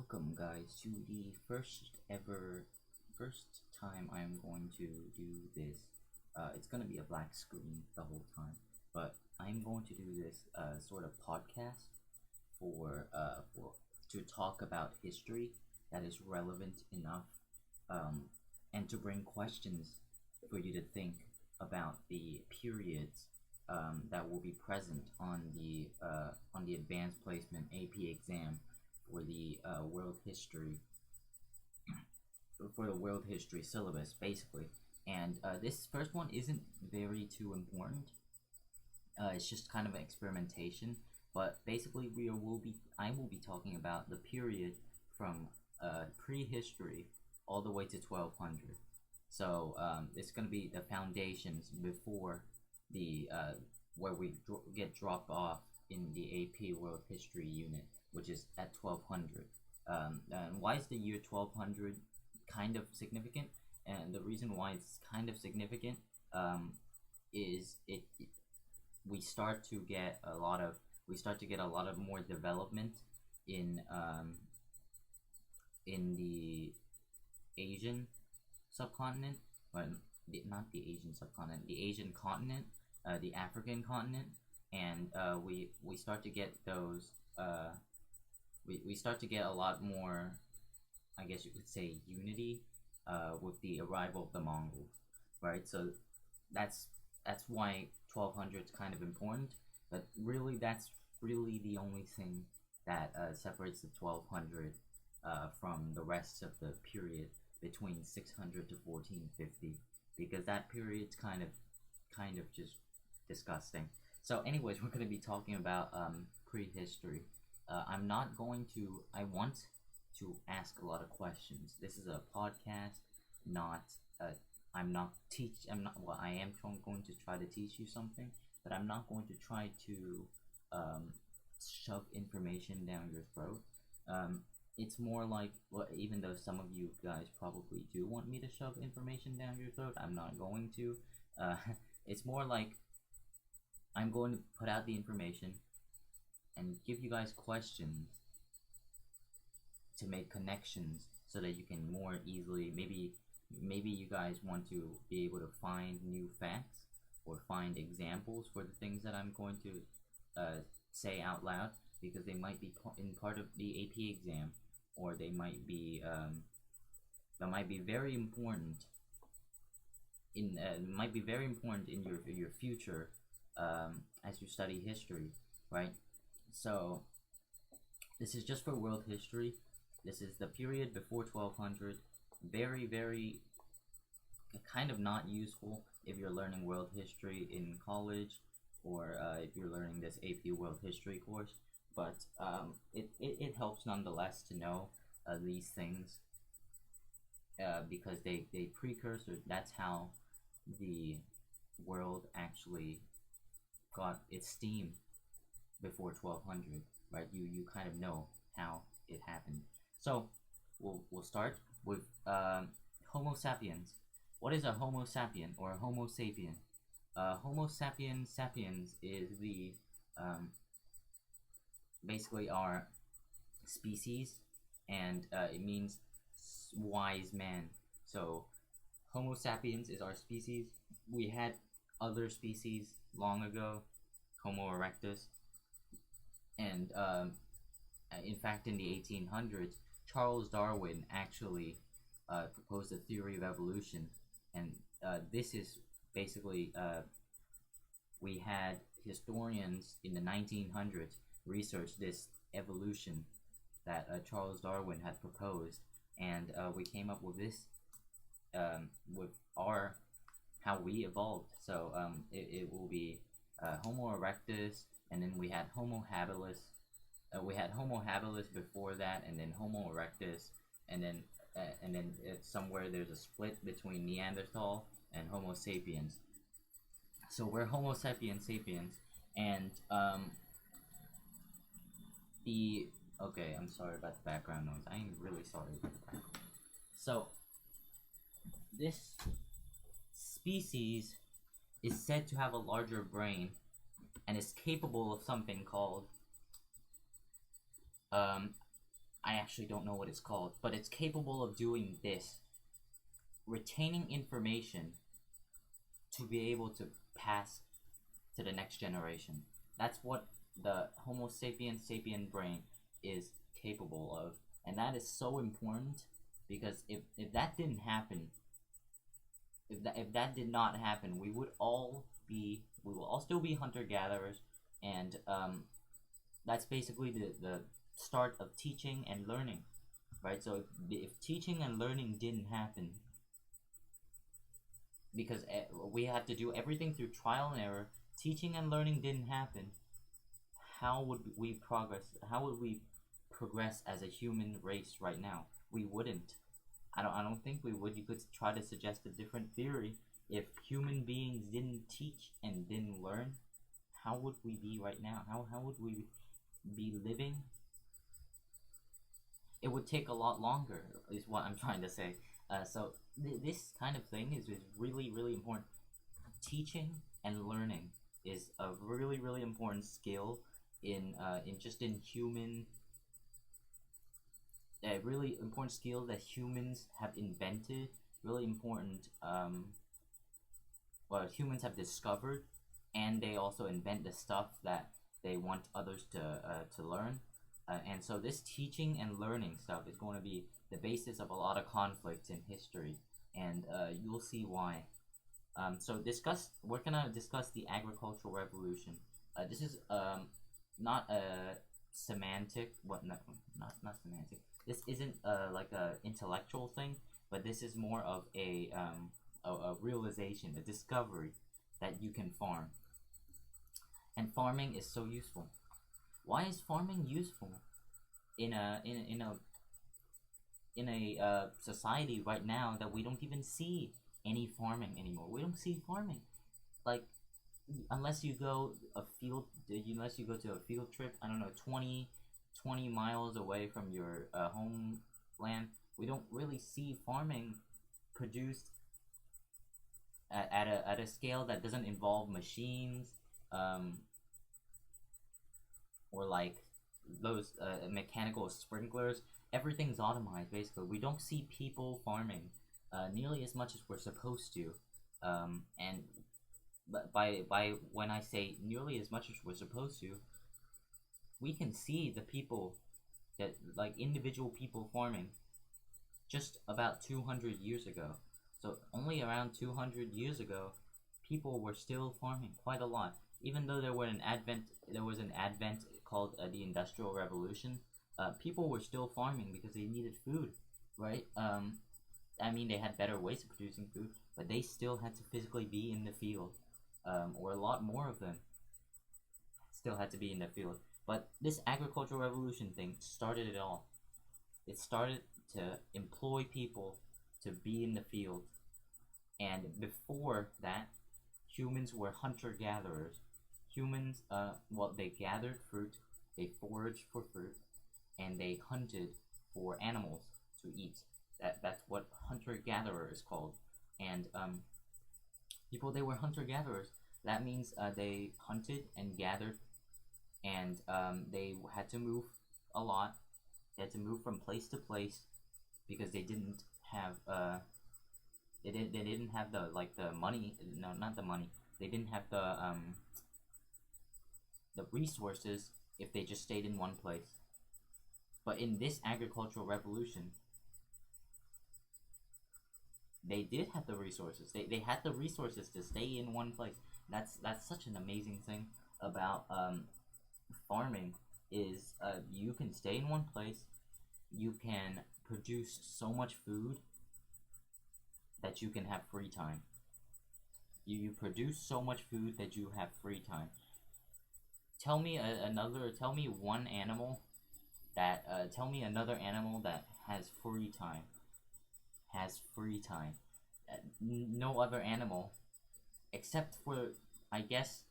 Welcome, guys, to the first time I'm going to do this. It's gonna be a black screen the whole time, but I'm going to do this sort of podcast for to talk about history that is relevant enough, um, and to bring questions for you to think about the periods that will be present on the advanced placement AP exam for the world history syllabus, basically. And this first one isn't very too important. It's just kind of an experimentation. But basically, I will be talking about the period from prehistory all the way to 1200. So it's going to be the foundations before the where get dropped off in the AP World History unit, which is at 1200. And why is the year 1200 kind of significant? And the reason why it's kind of significant is we start to get a lot of more development in the Asian subcontinent, but not the Asian subcontinent, the Asian continent, the African continent, and we start to get those. We start to get a lot more, I guess you could say, unity with the arrival of the Mongols, right? So that's why 1200 is kind of important, but really that's really the only thing that separates the 1200 from the rest of the period between 600 to 1450, because that period's kind of just disgusting. So anyways, we're going to be talking about prehistory. I'm not going to. I want to ask a lot of questions. This is a podcast, not. I'm not teach. I'm not. Well, I am going to try to teach you something, but I'm not going to try to shove information down your throat. It's more like, well, even though some of you guys probably do want me to shove information down your throat, I'm not going to. It's more like I'm going to put out the information and give you guys questions to make connections so that you can more easily, maybe you guys want to be able to find new facts or find examples for the things that I'm going to say out loud, because they might be in part of the AP exam, or they might be that might be very important in your future as you study history, right? So this is just for world history. This is the period before 1200. Very, very kind of not useful if you're learning world history in college, or if you're learning this AP World History course. But it helps nonetheless to know these things, because they precursor. That's how the world actually got its steam before 1200, right? You kind of know how it happened. So we'll start with Homo sapiens. What is a Homo sapien or a Homo sapien? Homo sapiens is the basically our species, and it means wise man. So Homo sapiens is our species. We had other species long ago, Homo erectus, and in fact, in the 1800s, Charles Darwin actually proposed a theory of evolution, and this is basically we had historians in the 1900s research this evolution that Charles Darwin had proposed, and we came up with this with our how we evolved. So it will be Homo erectus, and then we had Homo habilis. We had Homo habilis before that, and then Homo erectus, and then somewhere there's a split between Neanderthal and Homo sapiens. So we're Homo sapiens, and okay, I'm sorry about the background noise. I am really sorry about the background. So this species is said to have a larger brain and is capable of something called I actually don't know what it's called, but it's capable of doing this, retaining information to be able to pass to the next generation. That's what the Homo sapiens sapien brain is capable of. And that is so important because if that didn't happen, if that did not happen, we will all still be hunter gatherers, and that's basically the start of teaching and learning, right? So if teaching and learning didn't happen, because we had to do everything through trial and error, teaching and learning didn't happen, how would we progress? How would we progress as a human race right now? We wouldn't. I don't think we would. You could try to suggest a different theory. If human beings didn't teach and didn't learn, how would we be right now? How would we be living? It would take a lot longer, is what I'm trying to say. This kind of thing is really, really important. Teaching and learning is a really, really important skill in human, a really important skill that humans have invented. Really important, what humans have discovered, and they also invent the stuff that they want others to learn. And so this teaching and learning stuff is going to be the basis of a lot of conflicts in history, and you'll see why. We're gonna discuss the agricultural revolution. This is not a semantic, not semantic. This isn't like a intellectual thing, but this is more of a realization, a discovery that you can farm. And farming is so useful. Why is farming useful in a society right now that we don't even see any farming anymore? We don't see farming, like, unless you go unless you go to a field trip. I don't know, 20 miles away from your homeland. We don't really see farming produced at a scale that doesn't involve machines, um, or like those mechanical sprinklers. Everything's automated basically. We don't see people farming nearly as much as we're supposed to, and but by when I say nearly as much as we're supposed to, we can see the people that, like, individual people farming just about 200 years ago. So only around 200 years ago, people were still farming quite a lot. Even though there was an advent called the Industrial Revolution. People were still farming because they needed food, right? I mean, they had better ways of producing food, but they still had to physically be in the field, or a lot more of them still had to be in the field. But this agricultural revolution thing started it all. It started to employ people to be in the field. And before that, humans were hunter-gatherers. Humans, they gathered fruit, they foraged for fruit, and they hunted for animals to eat. That's what hunter-gatherer is called. And they were hunter-gatherers. That means they hunted and gathered, and they had to move a lot. They had to move from place to place because they didn't have they didn't have the money. No, not the money. They didn't have the resources if they just stayed in one place. But in this agricultural revolution, they did have the resources. They had the resources to stay in one place. That's such an amazing thing about farming, is you can stay in one place. You can produce so much food that you can have free time. You produce so much food that you have free time. Tell me one animal tell me another animal that has free time. Has free time. No other animal, except for, I guess,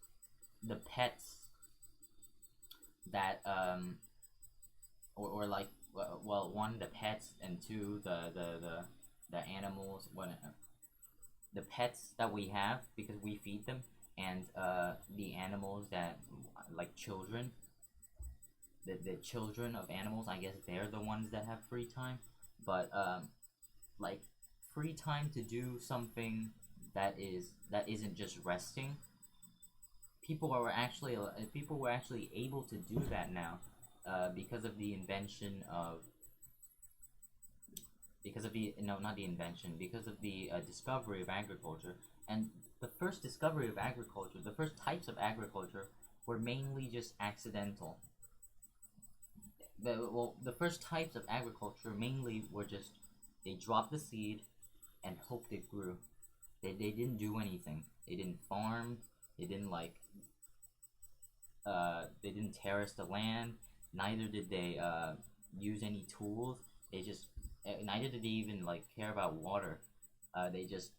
the pets that or like, well, one, the pets, and two, the animals. The pets that we have because we feed them, and the animals that, like children. the children of animals, I guess they're the ones that have free time. But like free time to do something that isn't just resting. People were actually able to do that now, because of the invention of because of the no not the invention because of the discovery of agriculture. And the first discovery of agriculture, the first types of agriculture, were mainly just accidental. The first types of agriculture mainly were just they dropped the seed and hoped it grew. They didn't do anything. They didn't farm. They didn't they didn't terrace the land. Neither did they use any tools. They just neither did they even like care about water. They just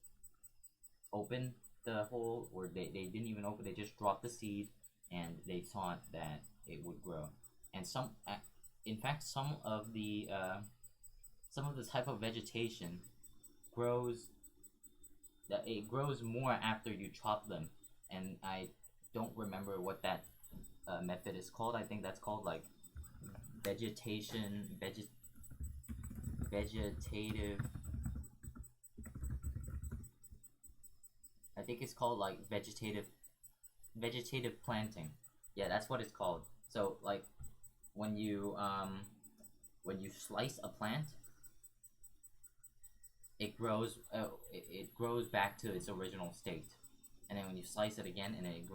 opened the hole, or they didn't even open. They just dropped the seed, and they thought that it would grow. And in fact, some of the type of vegetation grows that it grows more after you chop them. And I don't remember what that method is called. I think that's called like vegetation vegetative. I think it's called like vegetative planting. Yeah, that's what it's called. So like when you um when you slice a plant, it grows back to its original state. And then when you slice it again, and then it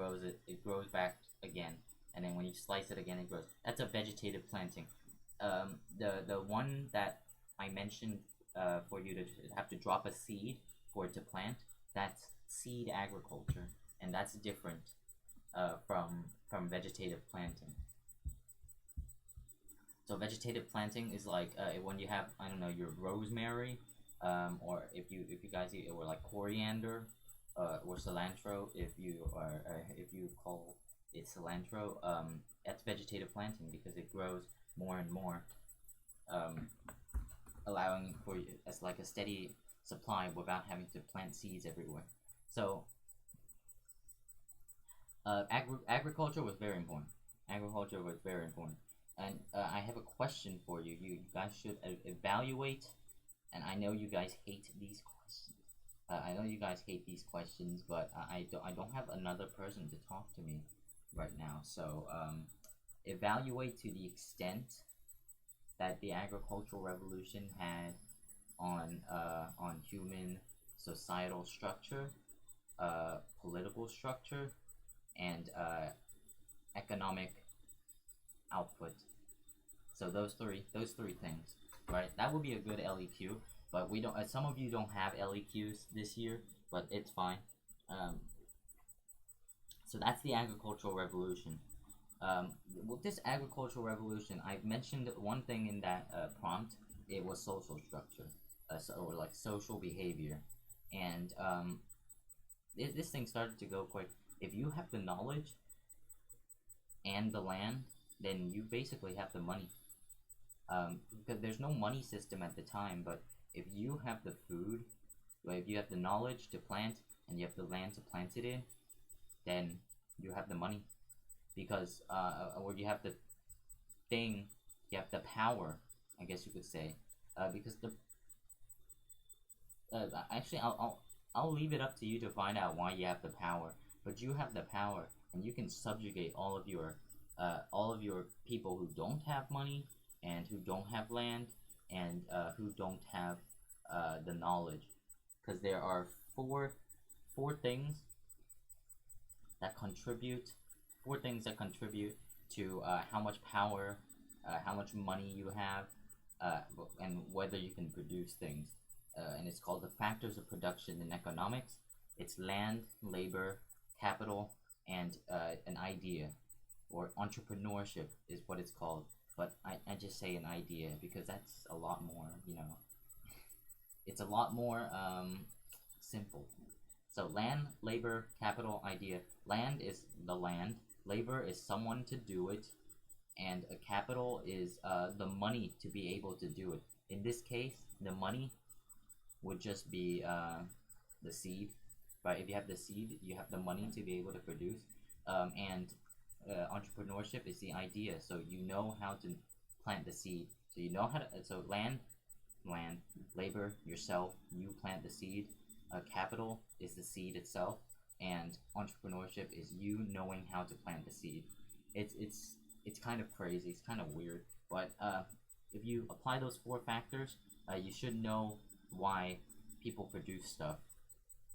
grows back again. And then when you slice it again, it grows. That's a vegetative planting. The one that I mentioned, for you to have to drop a seed for it to plant, that's seed agriculture, and that's different from vegetative planting. So vegetative planting is like when you have, I don't know, your rosemary, or if you guys eat, or like coriander, or cilantro, if you call it cilantro, that's vegetative planting because it grows more and more, um, allowing for as like a steady supply without having to plant seeds everywhere. So agriculture was very important. Agriculture was very important. And I have a question for you. You guys should evaluate. And I know you guys hate these questions. I know you guys hate these questions, but I don't have another person to talk to me right now. So evaluate to the extent that the agricultural revolution had on human societal structure, political structure, and economic output. So those three things, right? That would be a good LEQ. But we don't. Some of you don't have LEQs this year, but it's fine. Um, so that's the agricultural revolution. With this agricultural revolution, I mentioned one thing in that prompt. It was social structure, or like social behavior, and this thing started to go quick. If you have the knowledge and the land, then you basically have the money. Because there's no money system at the time, but if you have the food, like if you have the knowledge to plant and you have the land to plant it in, then you have the money. Because or you have the thing, you have the power, I guess you could say. Because the actually, I'll leave it up to you to find out why you have the power. But you have the power, and you can subjugate all of your people who don't have money and who don't have land and who don't have the knowledge. Because there are four things that contribute to how much power, how much money you have, and whether you can produce things. And it's called the factors of production in economics. It's land, labor, capital, and an idea, or entrepreneurship is what it's called. But I just say an idea because that's a lot more, it's a lot more simple. So land, labor, capital, idea. Land is the land. Labor is someone to do it, and a capital is the money to be able to do it. In this case, the money would just be the seed, right? If you have the seed, you have the money to be able to produce, and entrepreneurship is the idea. So you know how to plant the seed. So you know how to. So land, labor, yourself. You plant the seed. Capital is the seed itself, and entrepreneurship is you knowing how to plant the seed. It's kind of crazy. It's kind of weird, but if you apply those four factors, you should know why people produce stuff.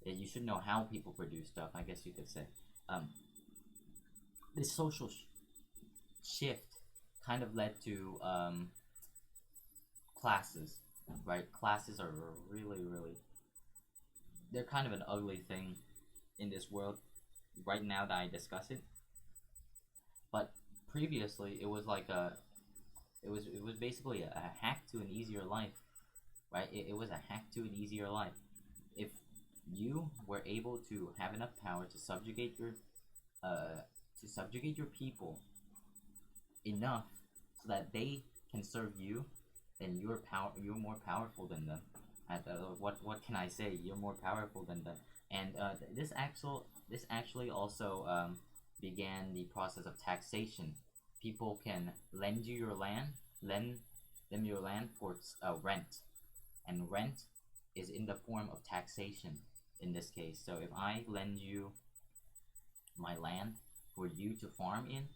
You should know how people produce stuff. I guess you could say. Um, this social shift kind of led to classes, right? Classes are really they're kind of an ugly thing in this world right now that I discuss it. But previously, it was like it was basically a hack to an easier life, right? It was a hack to an easier life. If you were able to have enough power uh, to subjugate your people enough so that they can serve you, then you're more powerful than them. What can I say? You're more powerful than them. And this actually also began the process of taxation. People can lend them your land for rent, and rent is in the form of taxation in this case. So if I lend you my land for you to farm in,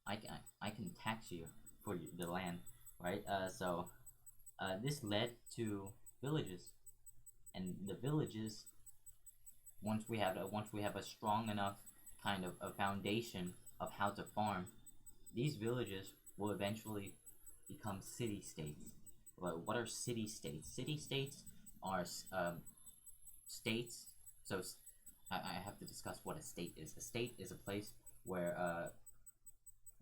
I can tax you for the land, right? This led to villages, and the villages, once we have a strong enough kind of a foundation of how to farm, these villages will eventually become city states. Well, what are city states? City states are states. So I have to discuss what a state is. A state is a place where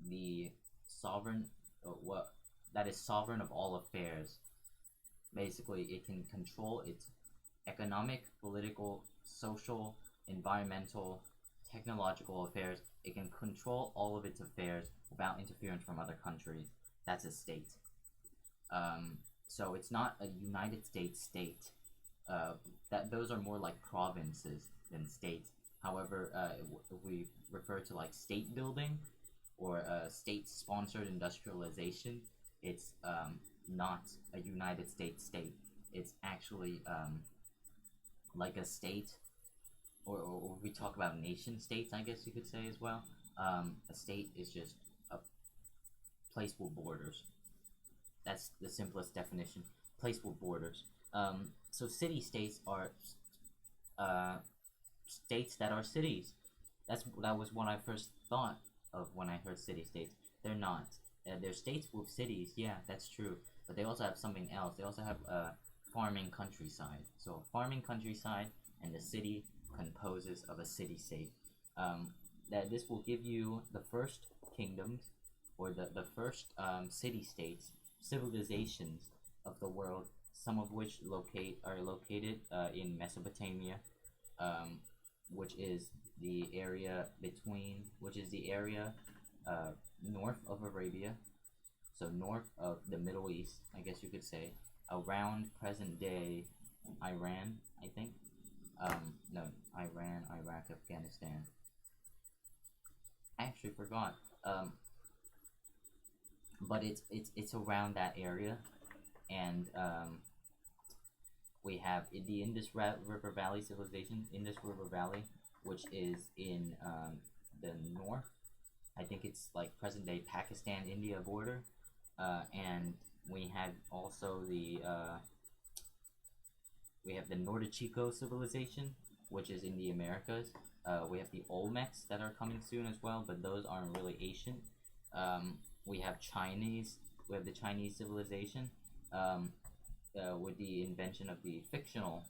the sovereign, what that is sovereign of all affairs. Basically, it can control its economic, political, social, environmental, technological affairs. It can control all of its affairs without interference from other countries. That's a state. So it's not a United States state. That those are more like provinces than states. However, if we refer to like state building or state-sponsored industrialization, it's not a United States state. It's actually like a state, or we talk about nation states, I guess you could say as well. A state is just a place with borders. That's the simplest definition. Place with borders. So city states are uh, states that are cities. That was what I first thought of when I heard city states. They're not. They're states with cities. Yeah, that's true. But they also have something else. They also have farming countryside. So farming countryside and the city composes of a city state. That this will give you the first kingdoms or the first city states, civilizations of the world, some of which are located in Mesopotamia, which is the area north of Arabia, so north of the Middle East, I guess you could say, around present day Iran, I think. No, Iran, Iraq, Afghanistan. I actually forgot. But it's around that area, and we have the River Valley civilization, Indus River Valley, which is in the north. I think it's like present day Pakistan India border, and we have also we have the Nordichico civilization, which is in the Americas. We have the Olmecs that are coming soon as well, but those aren't really ancient. We have the Chinese civilization, with the invention of the fictional.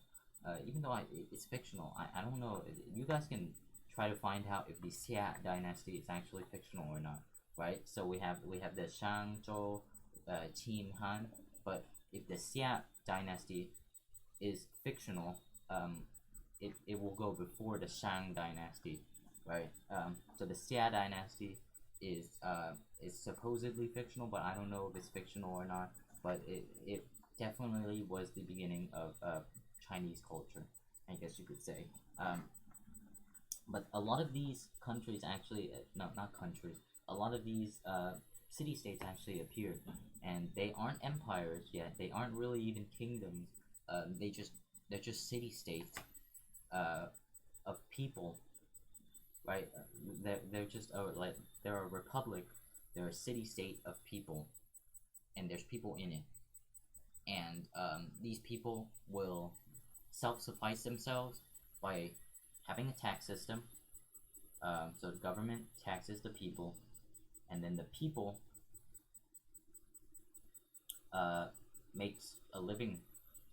Even though it's fictional, I don't know. You guys can try to find out if the Xia dynasty is actually fictional or not, right? So we have the Shang, Zhou, Qin, Han, but if the Xia dynasty is fictional, it will go before the Shang dynasty, right? So the Xia dynasty is supposedly fictional, but I don't know if it's fictional or not. But it definitely was the beginning of Chinese culture, I guess you could say. But a lot of these countries actually, no, not countries, a lot of these city states actually appeared, and they aren't empires yet. They aren't really even kingdoms. They're just city states uh, of people, right? They're just like they're a republic. They're a city state of people, and there's people in it, and these people will self-suffice themselves by having a tax system. So the government taxes the people, and then the people uh, makes a living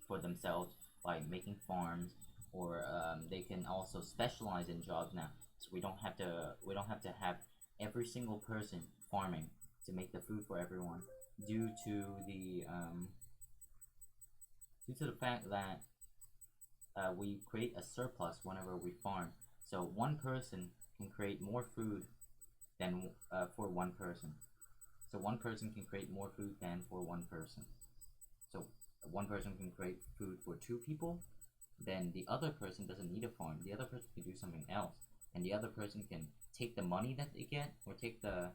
for themselves by making farms, or they can also specialize in jobs now. So we don't have to have every single person farming to make the food for everyone, due to the fact that we create a surplus whenever we farm. So one person can create more food than for one person. So one person can create more food than for one person. So one person can create food for two people, then the other person doesn't need a farm. The other person can do something else, and the other person can take the money that they get, or take the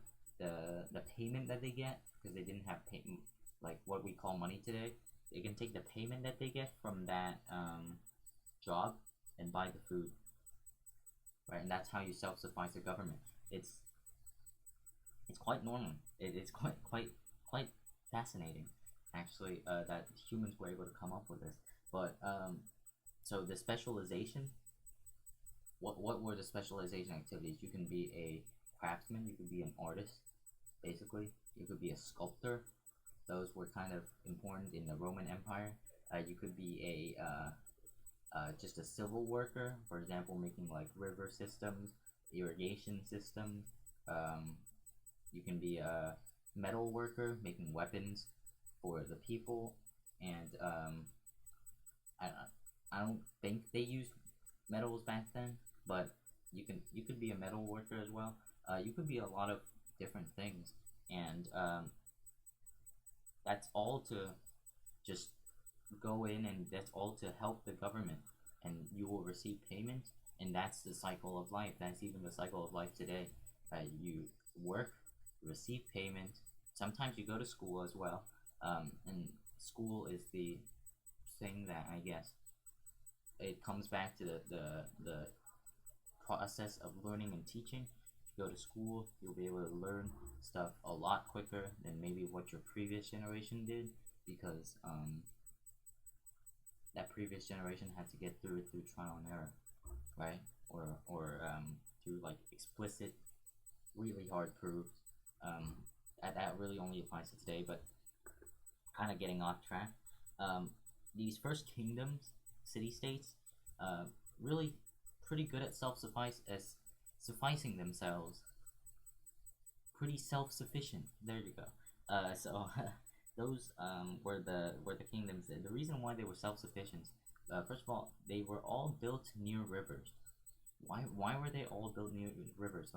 payment that they get, because they didn't have payment like what we call money today. They can take the payment that they get from that job and buy the food, right? And that's how you self-suffice the government. It's it's quite normal. It's quite fascinating, actually, that humans were able to come up with this. But so the specialization. What were the specialization activities? You can be a craftsman. You could be an artist, basically. You could be a sculptor. Those were kind of important in the Roman Empire. You could be just a civil worker, for example, making like river systems, irrigation systems. Um, you can be a metal worker, making weapons for the people, and I I don't think they used metals back then, but you could be a metal worker as well. You could be a lot of different things, and that's all to just go in, and that's all to help the government, and you will receive payment, and that's the cycle of life. That's even the cycle of life today. You work, receive payment. Sometimes you go to school as well, and school is the thing that I guess it comes back to the process of learning and teaching. If you go to school, you'll be able to learn stuff a lot quicker than maybe what your previous generation did, because that previous generation had to get through it through trial and error, right? Or through like explicit, really hard proofs. That really only applies to today, but kind of getting off track. Um, these first kingdoms, city states, uh, really pretty good at sufficing themselves, pretty self-sufficient. There you go. So those were the kingdoms. The reason why they were self-sufficient, first of all, they were all built near rivers. Why were they all built near rivers?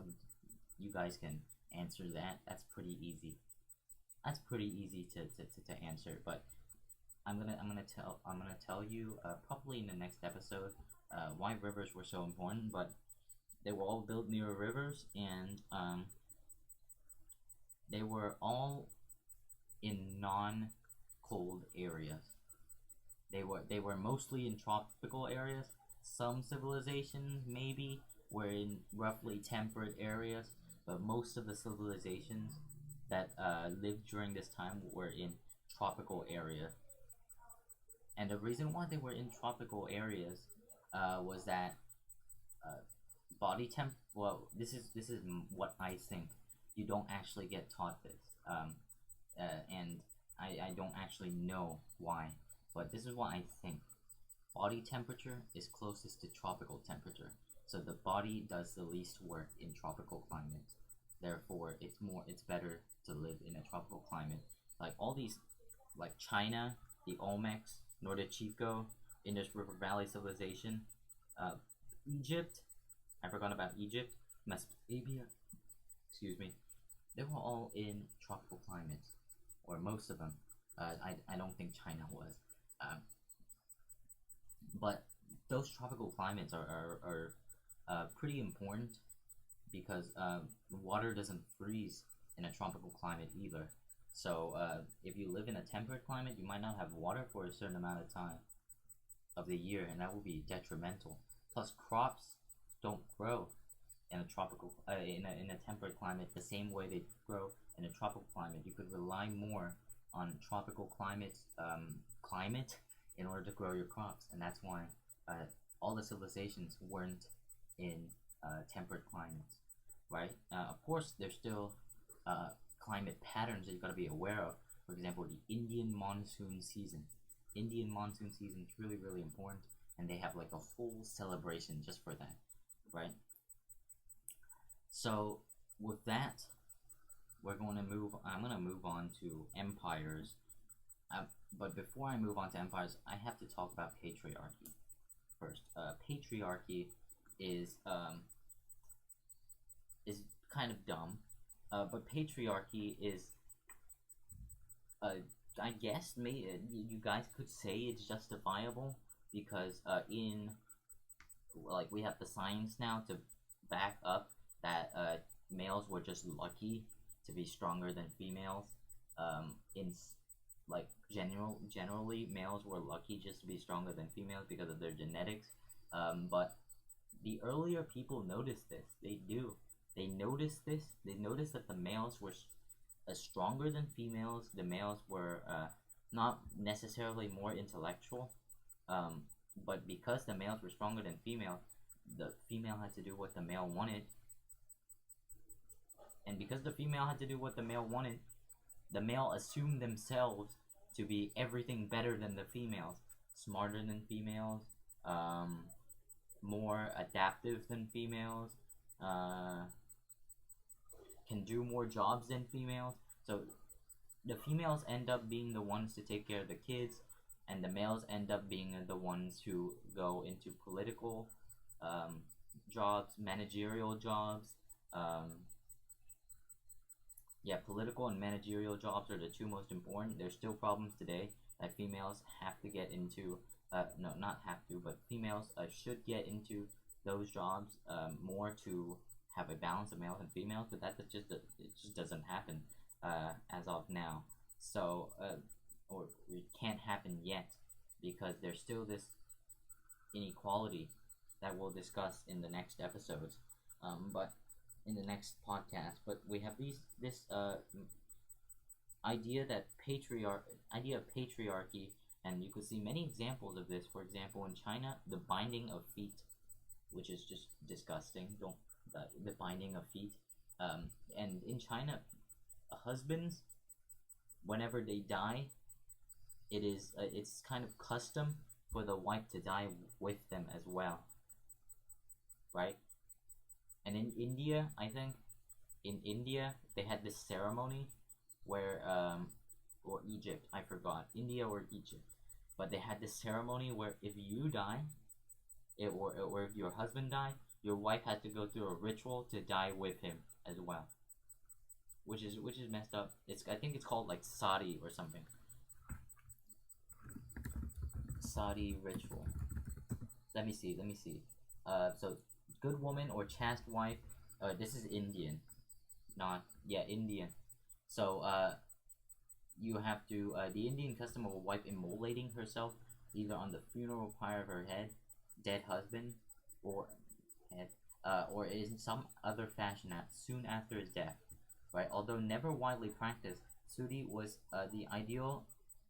You guys can answer that. That's pretty easy. That's pretty easy to answer. But I'm gonna tell you probably in the next episode why rivers were so important. But they were all built near rivers, and they were all in non-cold areas. They were mostly in tropical areas. Some civilizations maybe were in roughly temperate areas, but most of the civilizations that lived during this time were in tropical areas. And the reason why they were in tropical areas was that uh, body temp. Well, this is what I think. You don't actually get taught this, and I don't actually know why, but this is what I think. Body temperature is closest to tropical temperature, so the body does the least work in tropical climates. Therefore, it's better to live in a tropical climate. Like all these, like China, the Olmecs, Norte Chico, Indus River Valley Civilization, uh, Egypt. I forgot about Egypt, Mesopotamia. Excuse me. They were all in tropical climates, or most of them. I don't think China was. Um, but those tropical climates are pretty important because water doesn't freeze in a tropical climate either. So if you live in a temperate climate, you might not have water for a certain amount of time of the year, and that will be detrimental. Plus, crops don't grow in a tropical in a temperate climate the same way they grow in a tropical climate. You could rely more on tropical climate in order to grow your crops, and that's why all the civilizations weren't in temperate climates, right? Of course, there's still climate patterns that you got to be aware of. For example, the Indian monsoon season. Indian monsoon season is really, really important, and they have like a whole celebration just for that, right? So with that, I'm gonna move on to empires. But before I move on to empires, I have to talk about patriarchy first. Patriarchy is is kind of dumb, but patriarchy is I guess you guys could say it's justifiable because in like we have the science now to back up that males were just lucky to be stronger than females. In like generally males were lucky just to be stronger than females because of their genetics. But the earlier people noticed this. They noticed this. They noticed that the males were stronger than females. The males were not necessarily more intellectual, but because the males were stronger than females, the female had to do what the male wanted. And because the female had to do what the male wanted, the male assumed themselves to be everything better than the females, smarter than females, more adaptive than females, can do more jobs than females. So the females end up being the ones to take care of the kids, and the males end up being the ones who go into political jobs, managerial jobs. Yeah, political and managerial jobs are the two most important. There's still problems today that females have to get into. No, not have to, but females should get into those jobs more to have a balance of males and females. But it just doesn't happen as of now. So or it can't happen yet because there's still this inequality that we'll discuss in the next episodes. But in the next podcast, but we have this idea of patriarchy, and you could see many examples of this. For example, in China, the binding of feet, which is just disgusting. Don't the binding of feet, and in China, husbands, whenever they die, it's kind of custom for the wife to die with them as well, right? And in India, I think, they had this ceremony where, or Egypt, I forgot, India or Egypt, but they had this ceremony where if you die, or if your husband died, your wife had to go through a ritual to die with him as well, which is messed up. I think it's called like Sati or something. Sati ritual. Let me see. So good woman or chaste wife. This is Indian, Indian. So you have to the Indian custom of a wife immolating herself either on the funeral pyre of her dead husband, or in some other fashion soon after his death, right? Although never widely practiced, Sati was the ideal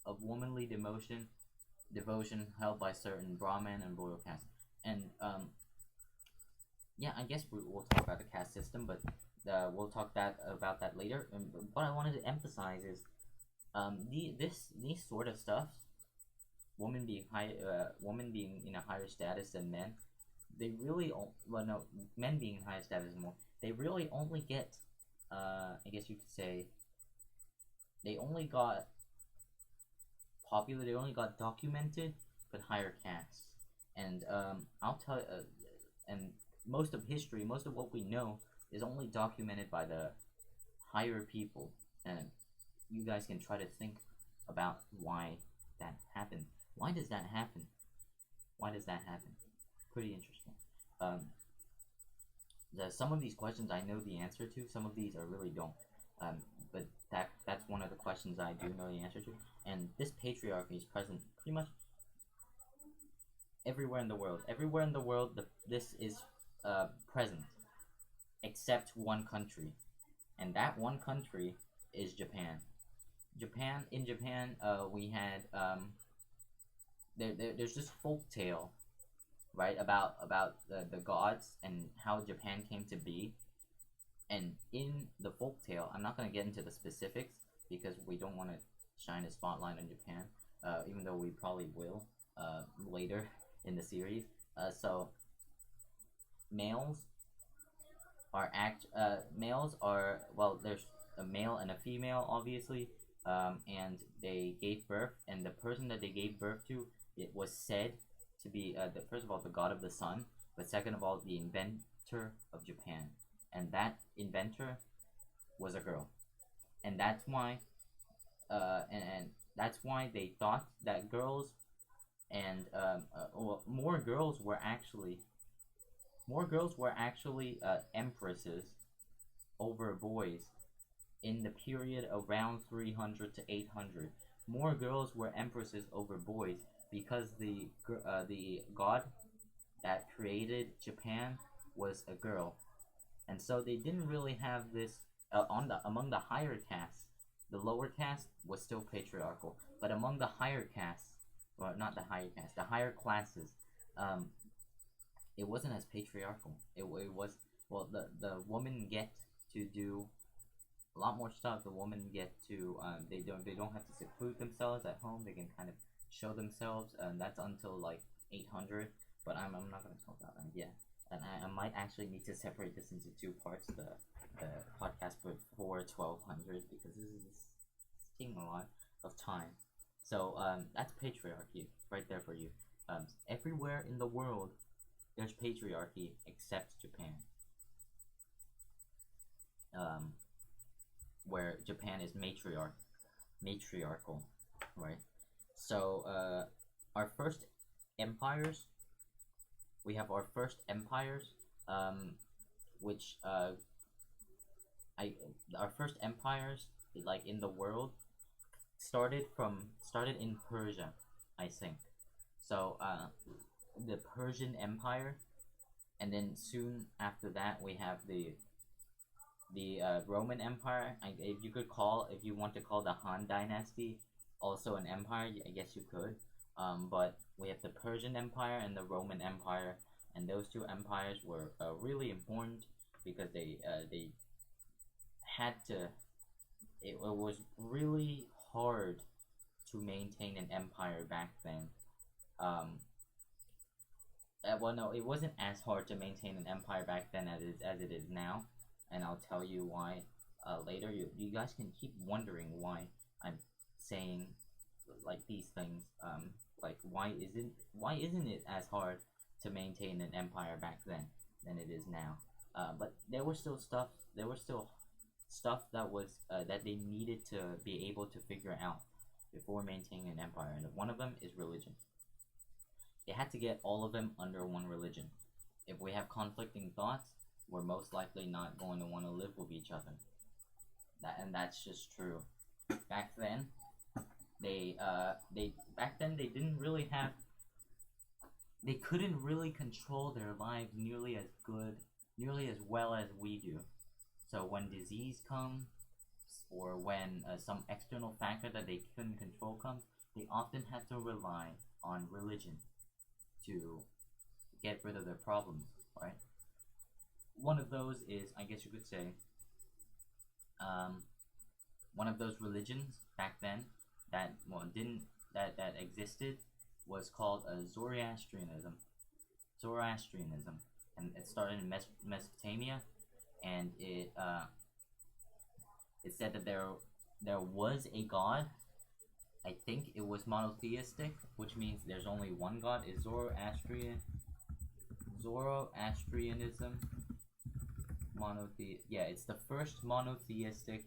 of womanly devotion held by certain Brahmin and royal castes. And yeah, I guess we'll talk about the caste system, but we'll talk about that later. What I wanted to emphasize is these sort of stuff, women being in a higher status than men, men being in higher status than more, they really only get, I guess you could say, they only got popular, they only got documented with higher castes. And I'll tell and most of history, most of what we know is only documented by the higher people, and you guys can try to think about why that happened. Why does that happen? Pretty interesting. Some of these questions I know the answer to. Some of these I really don't. Um, but that's one of the questions I do know the answer to. And this patriarchy is present pretty much everywhere in the world. Everywhere in the world, this is present, except one country, and that one country is Japan. In Japan, we had there's this folk tale, right, about the gods and how Japan came to be. And in the folk tale, I'm not going to get into the specifics because we don't want to shine a spotlight on Japan, even though we probably will later in the series. So males males are, well, there's a male and a female, obviously, and they gave birth, and the person that they gave birth to, it was said to be the first of all the god of the sun, but second of all the inventor of Japan, and that inventor was a girl, and that's why and that's why they thought that girls and well, more girls were actually empresses over boys in the period around 300 to 800. More girls were empresses over boys because the god that created Japan was a girl, and so they didn't really have this on the among the higher castes. The lower caste was still patriarchal, but among the higher castes, well, not the higher castes, the higher classes, um, it wasn't as patriarchal. It was, well, the women get to do a lot more stuff. The women get to they don't have to seclude themselves at home. They can kind of show themselves, and that's until like 800. But I'm not going to talk about that yet. And I might actually need to separate this into two parts. The podcast before 1200 because this is taking a lot of time. So that's patriarchy right there for you. Everywhere in the world there's patriarchy except Japan, um, where Japan is matriarchal, right? So our first empires, we have our first empires, which I our first empires like in the world started in Persia, I think. So the Persian Empire, and then soon after that we have the Roman Empire. If you could call, if you want to call the Han Dynasty also an empire, I guess you could. But we have the Persian Empire and the Roman Empire, and those two empires were really important because they had to. It was really hard to maintain an empire back then. Um, well, no, it wasn't as hard to maintain an empire back then as it is now, and I'll tell you why later. You guys can keep wondering why I'm saying like these things. Like why isn't it as hard to maintain an empire back then than it is now? But there was still stuff. There was still stuff that was that they needed to be able to figure out before maintaining an empire, and one of them is religion. They had to get all of them under one religion. If we have conflicting thoughts, we're most likely not going to want to live with each other. That's just true. Back then, they didn't really have, they couldn't really control their lives nearly as well as we do. So when disease comes, or when some external factor that they couldn't control comes, they often had to rely on religion to get rid of their problems, right? One of those is, I guess you could say, one of those religions back then that didn't that existed was called Zoroastrianism. Zoroastrianism, and it started in Mesopotamia, and it said that there was a god. I think it was monotheistic, which means there's only one god. Is Zoroastrianism Yeah, it's the first monotheistic,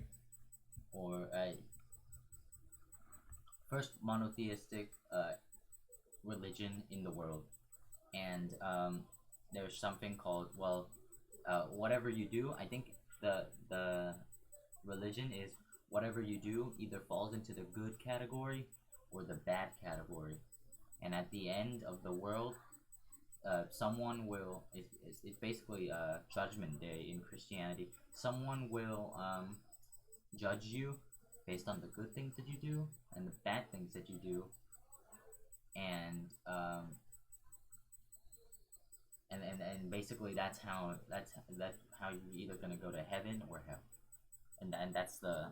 or first monotheistic religion in the world, and there's something called, well, whatever you do, I think the religion is whatever you do either falls into the good category or the bad category. And at the end of the world, someone will. It's basically Judgment Day in Christianity. Someone will judge you based on the good things that you do and the bad things that you do, and and basically that's how you're either gonna go to heaven or hell, and that's the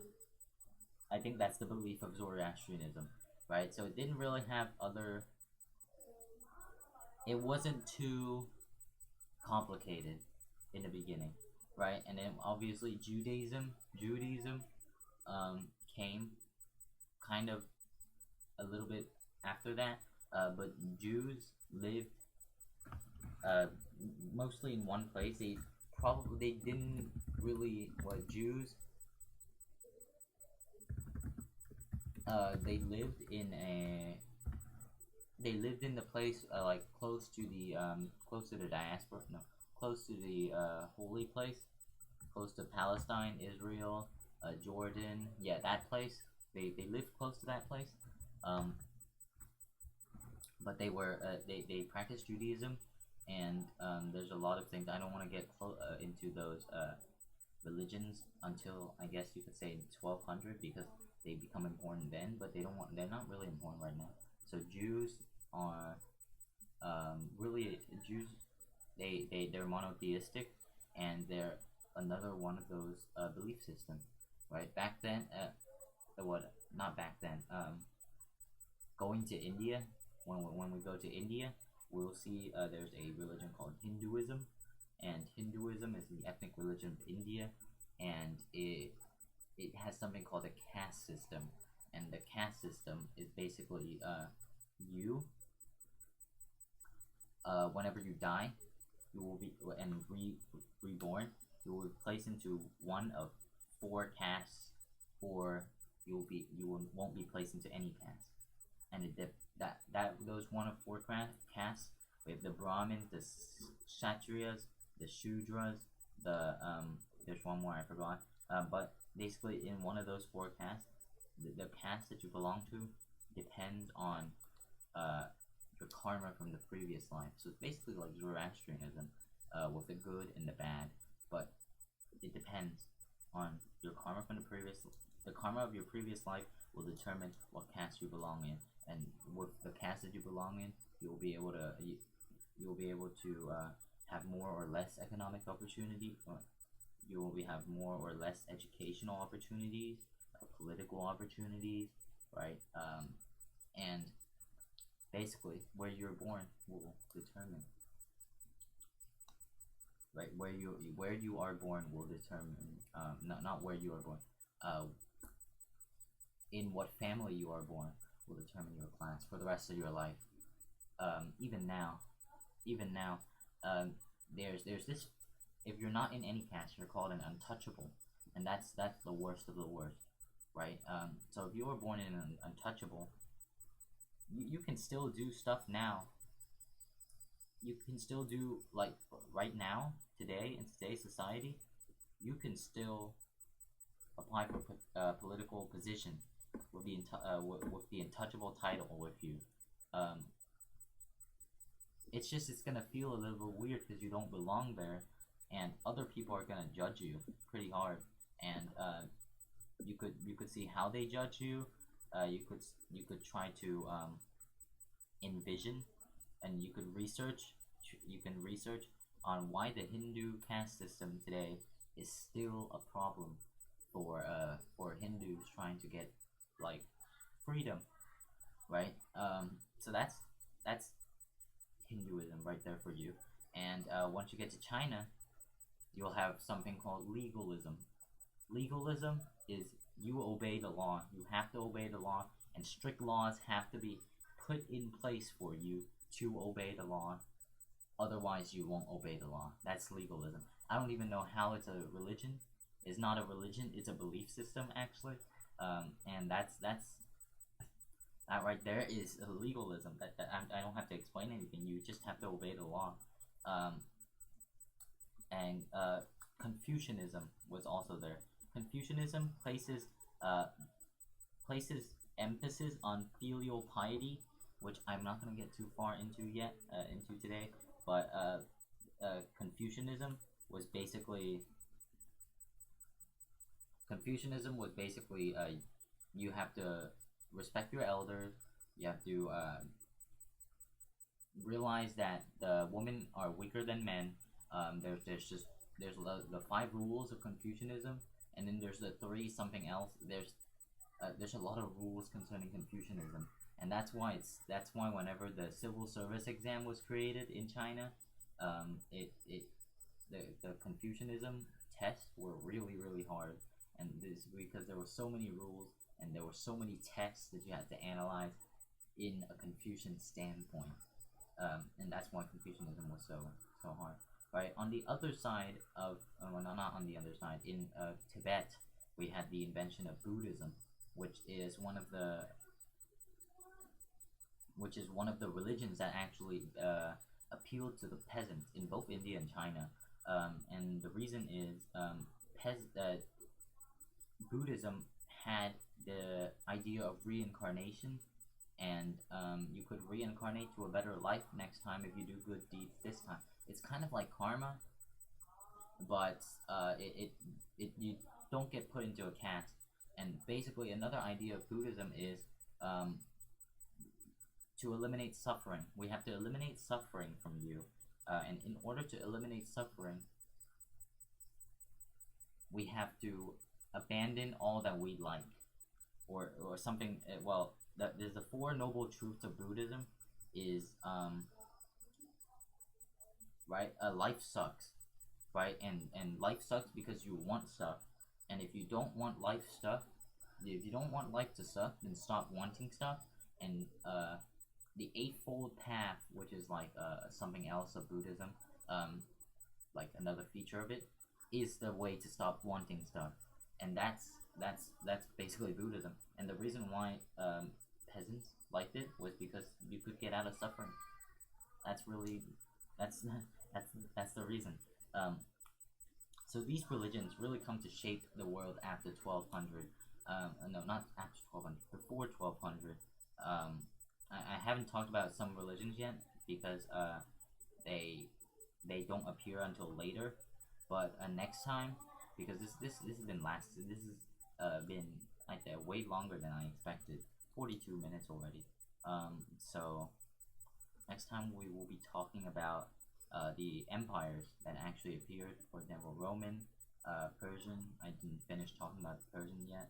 I think that's the belief of Zoroastrianism, right? So it didn't really have other. It wasn't too complicated in the beginning, right? And then obviously Judaism came kind of a little bit after that, but Jews lived uh, mostly in one place. They didn't really what Jews they lived in a they lived in the place like close to the diaspora, no, close to the holy place, close to Palestine, Israel, Jordan, yeah, that place. They lived close to that place, um, but they practiced Judaism, and there's a lot of things. I don't want to get into those religions until I guess you could say 1200 because they become important then, but they're not really important right now. So Jews are really Jews. They're monotheistic, and they're another one of those belief systems. Right back then, what not back then. Going to India, when we go to India, we'll see there's a religion called Hinduism, and Hinduism is the ethnic religion of India, and it has something called a caste system, and the caste system is basically you whenever you die, you will be and reborn. You will be placed into one of four castes, or won't be placed into any caste. And that those one of four castes, we have the Brahmins, the Kshatriyas, the Shudras, there's one more I forgot. But basically, in one of those four castes, the caste that you belong to depends on your karma from the previous life. So it's basically like Zoroastrianism, with the good and the bad, but it depends on your karma from the karma of your previous life will determine what caste you belong in, and with the caste that you belong in, you'll be able to have more or less economic opportunity, or you will have more or less educational opportunities, political opportunities, right? And basically, where you're born will determine, right? Where you are born will determine, not where you are born, in what family you are born will determine your class for the rest of your life. Even now, there's this. If you're not in any caste, you're called an untouchable, and that's the worst of the worst, right? So if you were born in an untouchable, you can still do stuff now. You can still do like right now, today in today's society, you can still apply for political position with with the untouchable title with you. Um, it's gonna feel a little weird because you don't belong there, and other people are gonna judge you pretty hard, and you could see how they judge you. You could try to envision, and you can research on why the Hindu caste system today is still a problem for Hindus trying to get like freedom, right? So that's Hinduism right there for you. And once you get to China, you'll have something called legalism. Legalism is you obey the law. You have to obey the law, and strict laws have to be put in place for you to obey the law. Otherwise, you won't obey the law. That's legalism. I don't even know how it's a religion. It's not a religion. It's a belief system, actually. And that's that right there is legalism. I don't have to explain anything. You just have to obey the law. Um, and Confucianism was also there. Confucianism uh, places emphasis on filial piety, which I'm not going to get too far into yet into today. But Confucianism was basically you have to respect your elders. You have to realize that the women are weaker than men. There's the five rules of Confucianism, and then there's the three something else. There's a lot of rules concerning Confucianism, and that's why whenever the civil service exam was created in China, the Confucianism tests were really hard, and this because there were so many rules and there were so many tests that you had to analyze in a Confucian standpoint, and that's why Confucianism was so hard. Right on the other side of well, no, not on the other side in Tibet, we had the invention of Buddhism, which is one of the religions that actually appealed to the peasants in both India and China. And the reason is Buddhism had the idea of reincarnation, and you could reincarnate to a better life next time if you do good deeds this time. It's kind of like karma, but you don't get put into a caste. And basically, another idea of Buddhism is um, to eliminate suffering. We have to eliminate suffering from you, and in order to eliminate suffering, we have to abandon all that we like, or something. Well, there's the four noble truths of Buddhism. Is right. Life sucks, right? And life sucks because you want stuff, and if you don't want life to suck, then stop wanting stuff. And the Eightfold Path, which is like something else of Buddhism, like another feature of it, is the way to stop wanting stuff, and that's basically Buddhism. And the reason why peasants liked it was because you could get out of suffering. That's really that's that's the reason. Um, so these religions really come to shape the world after 1200. No, not after 1200, before 1200. I haven't talked about some religions yet because they they don't appear until later. But next time, because this has been been I think way longer than I expected. 42 minutes already. So next time we will be talking about the empires that actually appeared. For example, Roman, Persian. I didn't finish talking about Persian yet.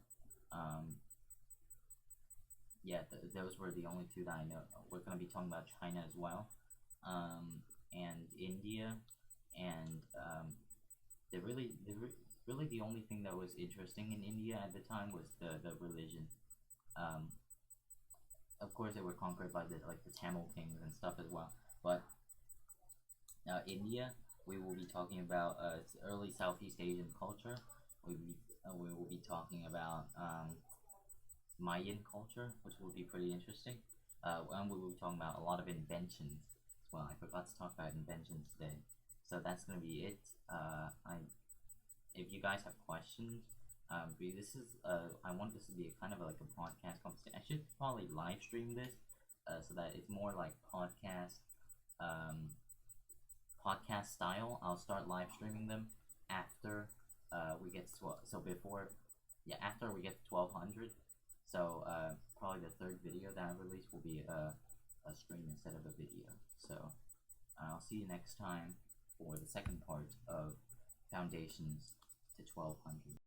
Um, yeah, those were the only two that I know. We're going to be talking about China as well, and India, and really the only thing that was interesting in India at the time was the religion. Um, of course, they were conquered by the Tamil kings and stuff as well. But India, we will be talking about early Southeast Asian culture. We will be talking about Mayan culture, which will be pretty interesting. And we will be talking about a lot of inventions as well. I forgot to talk about inventions today. So that's going to be it. If you guys have questions, I want this to be kind of like a podcast conversation. I should probably live stream this so that it's more like podcast style. I'll start live streaming them after we get after we get to 1200. So probably the third video that I release will be a stream instead of a video. So I'll see you next time for the second part of Foundations to 1200.